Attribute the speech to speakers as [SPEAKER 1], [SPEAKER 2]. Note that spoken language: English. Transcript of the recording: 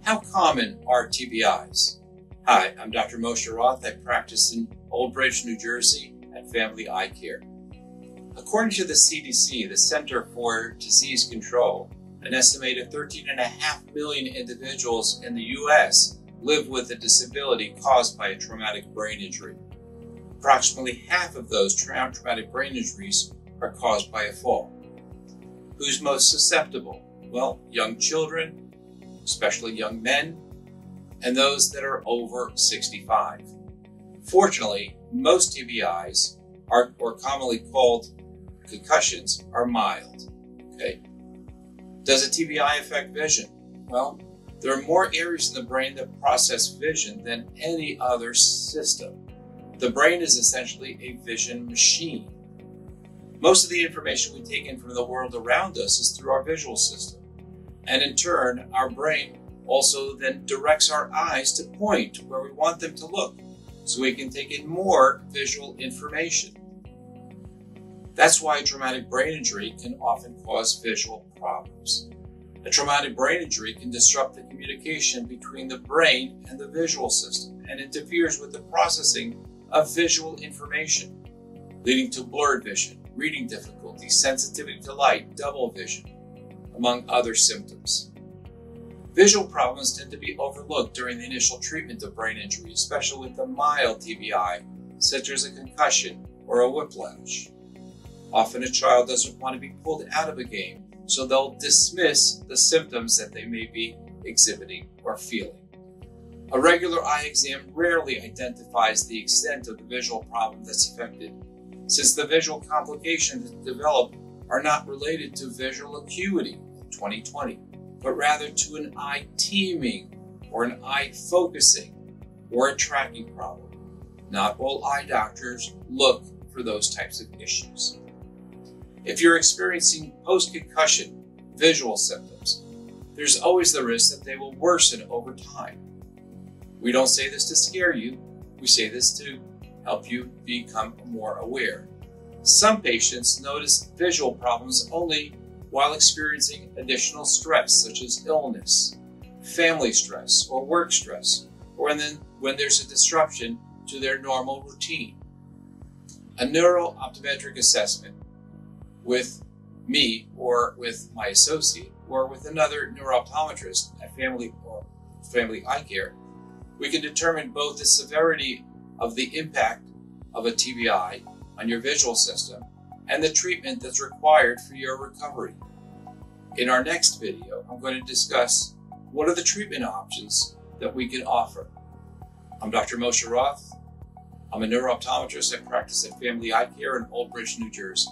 [SPEAKER 1] How common are TBIs? Hi, I'm Dr. Moshe Roth. I practice in Old Bridge, New Jersey at Family Eye Care. According to the CDC, the Center for Disease Control, an estimated 13.5 million individuals in the U.S. live with a disability caused by a traumatic brain injury. Approximately half of those traumatic brain injuries are caused by a fall. Who's most susceptible? Well, young children, especially young men, and those that are over 65. Fortunately, most TBIs, or commonly called concussions, are mild. Okay. Does a TBI affect vision? Well, there are more areas in the brain that process vision than any other system. The brain is essentially a vision machine. Most of the information we take in from the world around us is through our visual system. And in turn, our brain also then directs our eyes to point where we want them to look, so we can take in more visual information. That's why traumatic brain injury can often cause visual problems. A traumatic brain injury can disrupt the communication between the brain and the visual system and interferes with the processing of visual information, leading to blurred vision, reading difficulties, sensitivity to light, double vision, among other symptoms. Visual problems tend to be overlooked during the initial treatment of brain injury, especially with a mild TBI, such as a concussion or a whiplash. Often a child doesn't want to be pulled out of a game, so they'll dismiss the symptoms that they may be exhibiting or feeling. A regular eye exam rarely identifies the extent of the visual problem that's affected, since the visual complications that develop are not related to visual acuity in 2020, but rather to an eye teaming or an eye focusing or a tracking problem. Not all eye doctors look for those types of issues. If you're experiencing post-concussion visual symptoms, there's always the risk that they will worsen over time. We don't say this to scare you, we say this to help you become more aware. Some patients notice visual problems only while experiencing additional stress, such as illness, family stress, or work stress, or when there's a disruption to their normal routine. A neuro-optometric assessment with me or with my associate or with another neuro-optometrist at Family Eye Care, we can determine both the severity of the impact of a TBI on your visual system and the treatment that's required for your recovery. In our next video, I'm going to discuss what are the treatment options that we can offer. I'm Dr. Moshe Roth. I'm a neuro-optometrist. I practice at Family Eye Care in Old Bridge, New Jersey.